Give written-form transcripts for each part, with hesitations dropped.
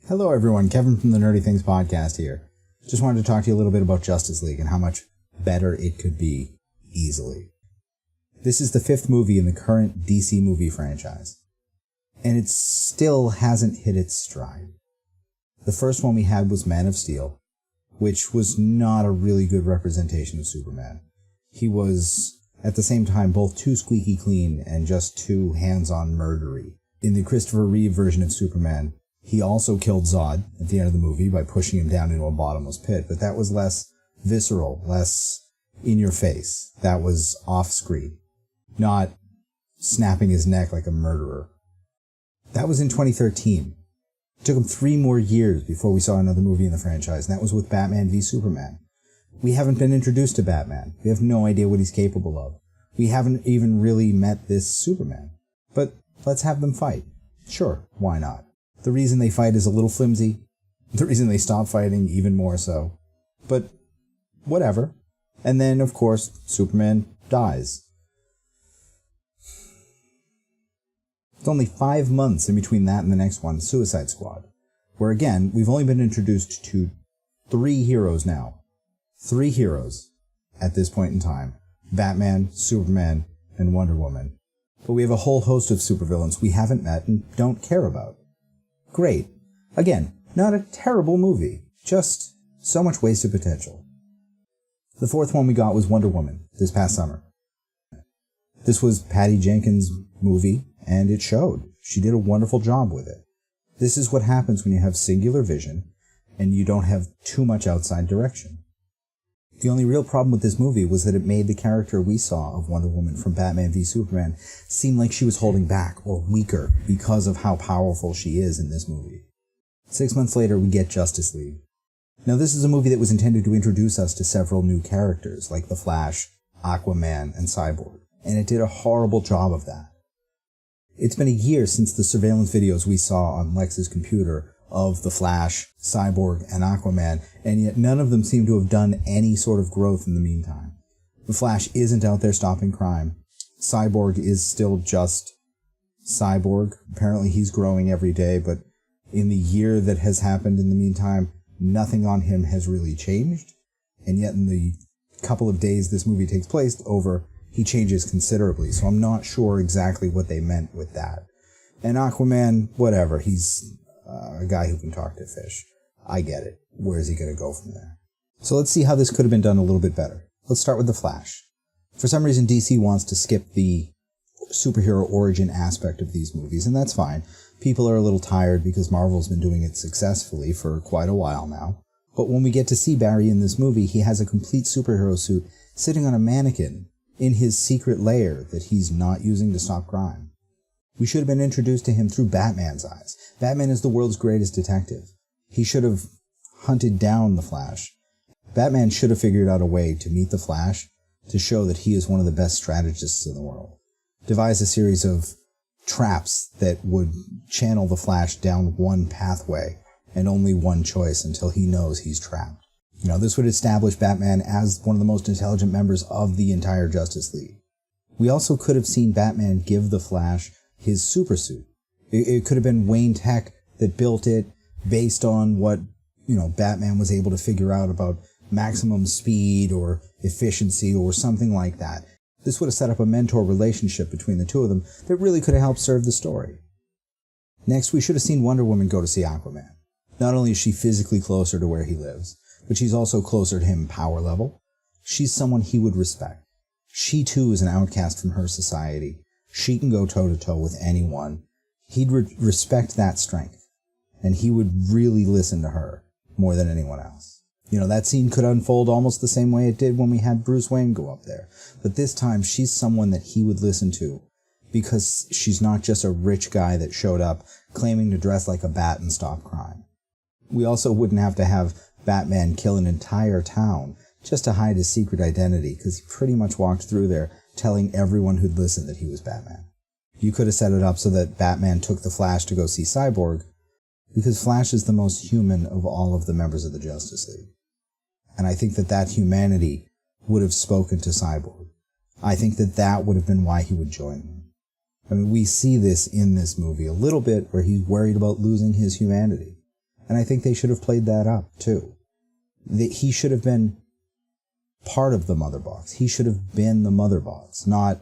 Hello everyone, Kevin from the Nerdy Things Podcast here. Just wanted to talk to you a little bit about Justice League and how much better it could be, easily. This is the fifth movie in the current DC movie franchise, and it still hasn't hit its stride. The first one we had was Man of Steel, which was not a really good representation of Superman. He was, at the same time, both too squeaky clean and just too hands-on murdery. In the Christopher Reeve version of Superman, he also killed Zod at the end of the movie by pushing him down into a bottomless pit, but that was less visceral, less in your face. That was off-screen, not snapping his neck like a murderer. That was in 2013. It took him 3 more years before we saw another movie in the franchise, and that was with Batman v Superman. We haven't been introduced to Batman. We have no idea what he's capable of. We haven't even really met this Superman. But let's have them fight. Sure, why not? The reason they fight is a little flimsy. The reason they stop fighting, even more so. But whatever. And then, of course, Superman dies. It's only 5 months in between that and the next one, Suicide Squad, where again, we've only been introduced to 3 heroes now. 3 heroes at this point in time. Batman, Superman, and Wonder Woman. But we have a whole host of supervillains we haven't met and don't care about. Great. Again, not a terrible movie, just so much wasted potential. The fourth one we got was Wonder Woman this past summer. This was Patty Jenkins' movie, and it showed. She did a wonderful job with it. This is what happens when you have singular vision and you don't have too much outside direction. The only real problem with this movie was that it made the character we saw of Wonder Woman from Batman v Superman seem like she was holding back or weaker because of how powerful she is in this movie. 6 months later, we get Justice League. Now, this is a movie that was intended to introduce us to several new characters, like The Flash, Aquaman, and Cyborg, and it did a horrible job of that. It's been a year since the surveillance videos we saw on Lex's computer of The Flash, Cyborg, and Aquaman, and yet none of them seem to have done any sort of growth in the meantime. The Flash isn't out there stopping crime. Cyborg is still just Cyborg. Apparently he's growing every day, but in the year that has happened in the meantime, nothing on him has really changed, and yet in the couple of days this movie takes place over, he changes considerably, so I'm not sure exactly what they meant with that. And Aquaman, whatever, he's a guy who can talk to fish. I get it. Where is he going to go from there? So let's see how this could have been done a little bit better. Let's start with The Flash. For some reason, DC wants to skip the superhero origin aspect of these movies, and that's fine. People are a little tired because Marvel's been doing it successfully for quite a while now. But when we get to see Barry in this movie, he has a complete superhero suit sitting on a mannequin in his secret lair that he's not using to stop crime. We should have been introduced to him through Batman's eyes. Batman is the world's greatest detective. He should have hunted down the Flash. Batman should have figured out a way to meet the Flash to show that he is one of the best strategists in the world. Devise a series of traps that would channel the Flash down one pathway and only one choice until he knows he's trapped. This would establish Batman as one of the most intelligent members of the entire Justice League. We also could have seen Batman give the Flash his supersuit. It could have been Wayne Tech that built it based on what, Batman was able to figure out about maximum speed or efficiency or something like that. This would have set up a mentor relationship between the two of them that really could have helped serve the story. Next, we should have seen Wonder Woman go to see Aquaman. Not only is she physically closer to where he lives, but she's also closer to him power level. She's someone he would respect. She too is an outcast from her society. She can go toe-to-toe with anyone. He'd respect that strength, and he would really listen to her more than anyone else. That scene could unfold almost the same way it did when we had Bruce Wayne go up there. But this time, she's someone that he would listen to, because she's not just a rich guy that showed up claiming to dress like a bat and stop crime. We also wouldn't have to have Batman kill an entire town just to hide his secret identity, because he pretty much walked through there telling everyone who'd listen that he was Batman. You could have set it up so that Batman took the Flash to go see Cyborg, because Flash is the most human of all of the members of the Justice League. And I think that humanity would have spoken to Cyborg. I think that would have been why he would join them. I mean, we see this in this movie a little bit where he's worried about losing his humanity. And I think they should have played that up, too. He should have been part of the Mother Box. He should have been the Mother Box, not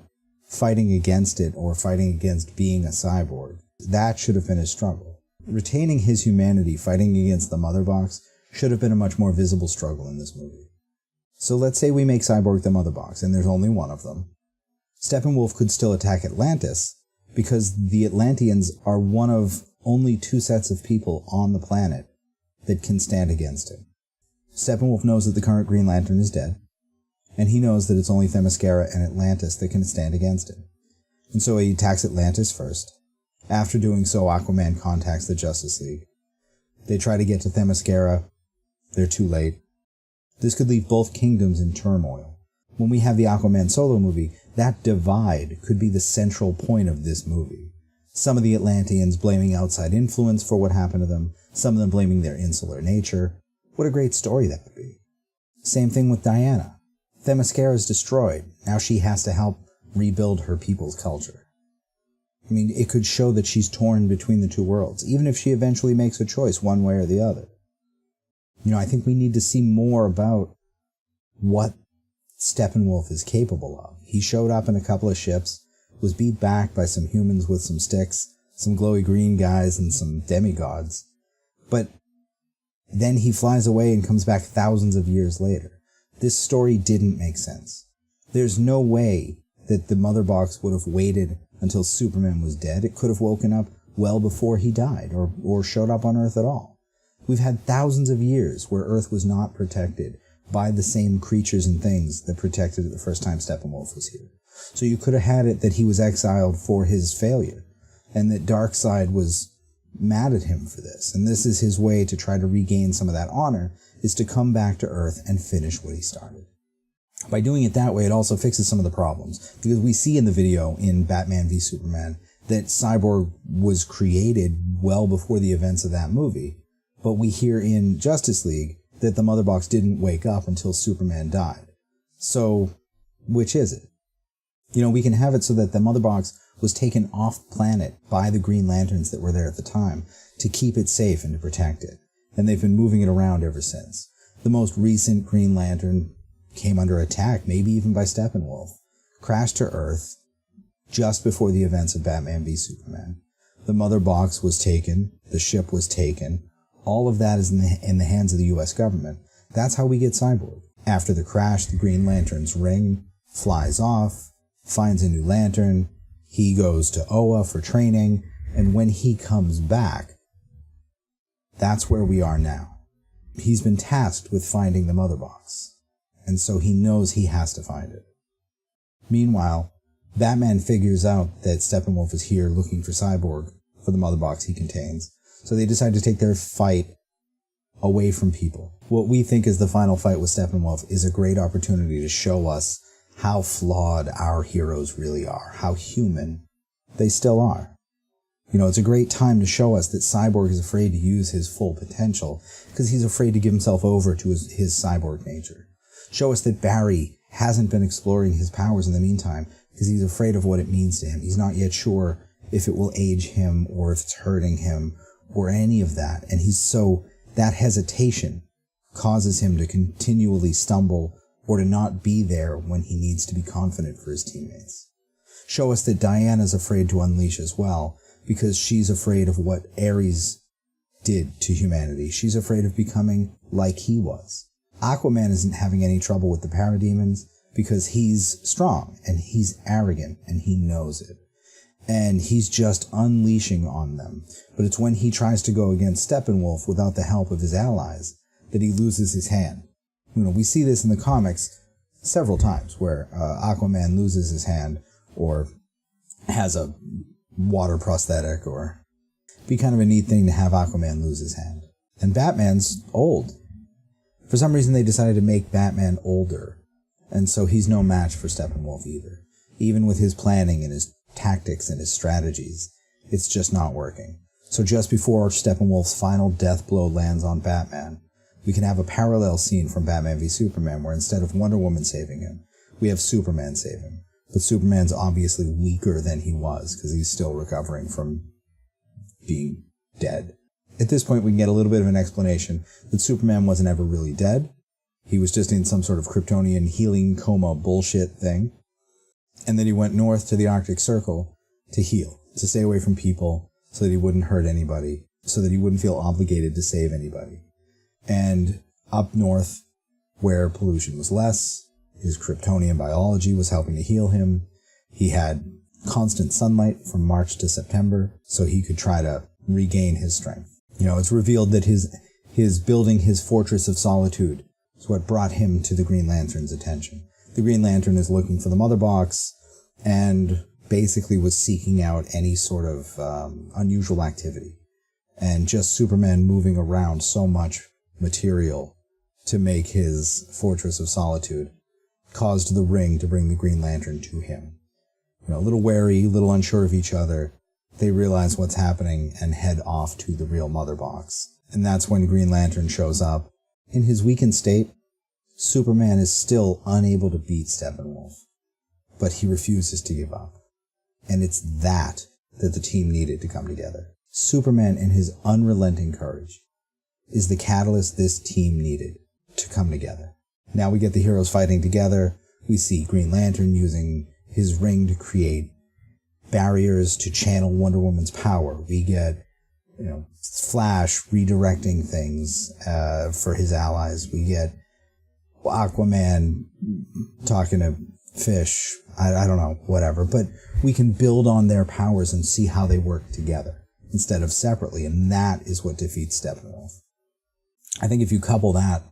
fighting against it or fighting against being a cyborg. That should have been his struggle. Retaining his humanity, fighting against the Mother Box, should have been a much more visible struggle in this movie. So let's say we make Cyborg the Mother Box, and there's only one of them. Steppenwolf could still attack Atlantis, because the Atlanteans are one of only 2 sets of people on the planet that can stand against him. Steppenwolf knows that the current Green Lantern is dead, and he knows that it's only Themyscira and Atlantis that can stand against him. And so he attacks Atlantis first. After doing so, Aquaman contacts the Justice League. They try to get to Themyscira. They're too late. This could leave both kingdoms in turmoil. When we have the Aquaman solo movie, that divide could be the central point of this movie. Some of the Atlanteans blaming outside influence for what happened to them, some of them blaming their insular nature. What a great story that would be. Same thing with Diana. Themyscira is destroyed. Now she has to help rebuild her people's culture. I mean, it could show that she's torn between the 2 worlds, even if she eventually makes a choice one way or the other. You know, I think we need to see more about what Steppenwolf is capable of. He showed up in a couple of ships, was beat back by some humans with some sticks, some glowy green guys, and some demigods. But then he flies away and comes back thousands of years later. This story didn't make sense. There's no way that the Mother Box would have waited until Superman was dead. It could have woken up well before he died, or showed up on Earth at all. We've had thousands of years where Earth was not protected by the same creatures and things that protected it the first time Steppenwolf was here. So you could have had it that he was exiled for his failure, and that Darkseid was mad at him for this, and this is his way to try to regain some of that honor, is to come back to Earth and finish what he started. By doing it that way, it also fixes some of the problems, because we see in the video in Batman v Superman that Cyborg was created well before the events of that movie, but we hear in Justice League that the Mother Box didn't wake up until Superman died. So, which is it? You know, we can have it so that the Mother Box was taken off planet by the Green Lanterns that were there at the time to keep it safe and to protect it. And they've been moving it around ever since. The most recent Green Lantern came under attack, maybe even by Steppenwolf, crashed to Earth just before the events of Batman v Superman. The Mother Box was taken, the ship was taken. All of that is in the hands of the U.S. government. That's how we get Cyborg. After the crash, the Green Lantern's ring flies off, finds a new lantern. He goes to Oa for training, and when he comes back, that's where we are now. He's been tasked with finding the Mother Box, and so he knows he has to find it. Meanwhile, Batman figures out that Steppenwolf is here looking for Cyborg, for the Mother Box he contains, so they decide to take their fight away from people. What we think is the final fight with Steppenwolf is a great opportunity to show us how flawed our heroes really are, how human they still are. You know, it's a great time to show us that Cyborg is afraid to use his full potential because he's afraid to give himself over to his cyborg nature. Show us that Barry hasn't been exploring his powers in the meantime because he's afraid of what it means to him. He's not yet sure if it will age him or if it's hurting him or any of that. And that hesitation causes him to continually stumble or to not be there when he needs to be confident for his teammates. Show us that Diana's afraid to unleash as well, because she's afraid of what Ares did to humanity. She's afraid of becoming like he was. Aquaman isn't having any trouble with the parademons because he's strong and he's arrogant and he knows it. And he's just unleashing on them. But it's when he tries to go against Steppenwolf without the help of his allies that he loses his hand. You know, we see this in the comics several times where Aquaman loses his hand or has a water prosthetic, or be kind of a neat thing to have Aquaman lose his hand. And Batman's old. For some reason they decided to make Batman older, and so he's no match for Steppenwolf either. Even with his planning and his tactics and his strategies, it's just not working. So just before Steppenwolf's final death blow lands on Batman, we can have a parallel scene from Batman v Superman where instead of Wonder Woman saving him, we have Superman save him. But Superman's obviously weaker than he was because he's still recovering from being dead. At this point, we can get a little bit of an explanation that Superman wasn't ever really dead. He was just in some sort of Kryptonian healing coma bullshit thing. And then he went north to the Arctic Circle to heal, to stay away from people so that he wouldn't hurt anybody, so that he wouldn't feel obligated to save anybody. And up north, where pollution was less, his Kryptonian biology was helping to heal him. He had constant sunlight from March to September, so he could try to regain his strength. It's revealed that his building his fortress of solitude is what brought him to the Green Lantern's attention. The Green Lantern is looking for the Mother Box and basically was seeking out any sort of unusual activity. And just Superman moving around so much material to make his fortress of solitude caused the Ring to bring the Green Lantern to him. A little wary, a little unsure of each other, they realize what's happening and head off to the real Mother Box. And that's when Green Lantern shows up. In his weakened state, Superman is still unable to beat Steppenwolf, but he refuses to give up. And it's that the team needed to come together. Superman and his unrelenting courage is the catalyst this team needed to come together. Now we get the heroes fighting together. We see Green Lantern using his ring to create barriers to channel Wonder Woman's power. We get, Flash redirecting things for his allies. We get Aquaman talking to fish. I don't know, whatever. But we can build on their powers and see how they work together instead of separately, and that is what defeats Steppenwolf. I think if you couple that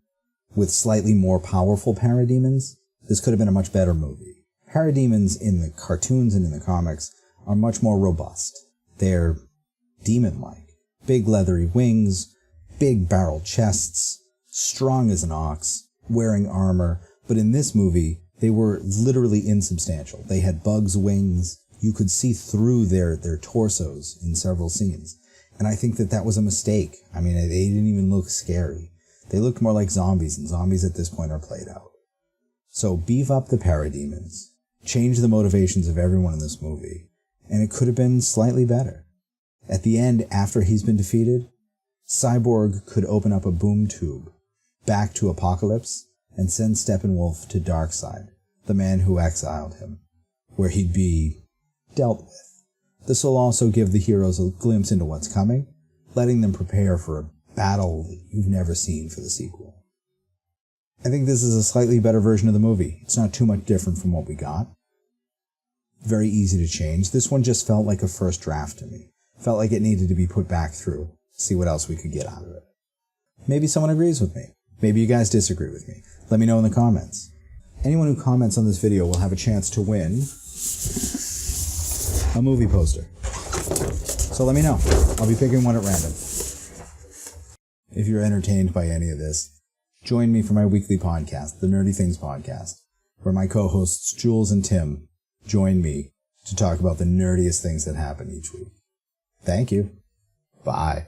with slightly more powerful parademons, this could have been a much better movie. Parademons in the cartoons and in the comics are much more robust. They're demon-like. Big leathery wings, big barrel chests, strong as an ox, wearing armor, but in this movie, they were literally insubstantial. They had bugs' wings. You could see through their torsos in several scenes. And I think that was a mistake. I mean, they didn't even look scary. They looked more like zombies, and zombies at this point are played out. So beef up the parademons, change the motivations of everyone in this movie, and it could have been slightly better. At the end, after he's been defeated, Cyborg could open up a boom tube back to Apocalypse and send Steppenwolf to Darkseid, the man who exiled him, where he'd be dealt with. This will also give the heroes a glimpse into what's coming, letting them prepare for a battle you've never seen for the sequel. I think this is a slightly better version of the movie. It's not too much different from what we got. Very easy to change. This one just felt like a first draft to me. Felt like it needed to be put back through, see what else we could get out of it. Maybe someone agrees with me. Maybe you guys disagree with me. Let me know in the comments. Anyone who comments on this video will have a chance to win a movie poster. So let me know. I'll be picking one at random. If you're entertained by any of this, join me for my weekly podcast, the Nerdy Things Podcast, where my co-hosts Jules and Tim join me to talk about the nerdiest things that happen each week. Thank you. Bye.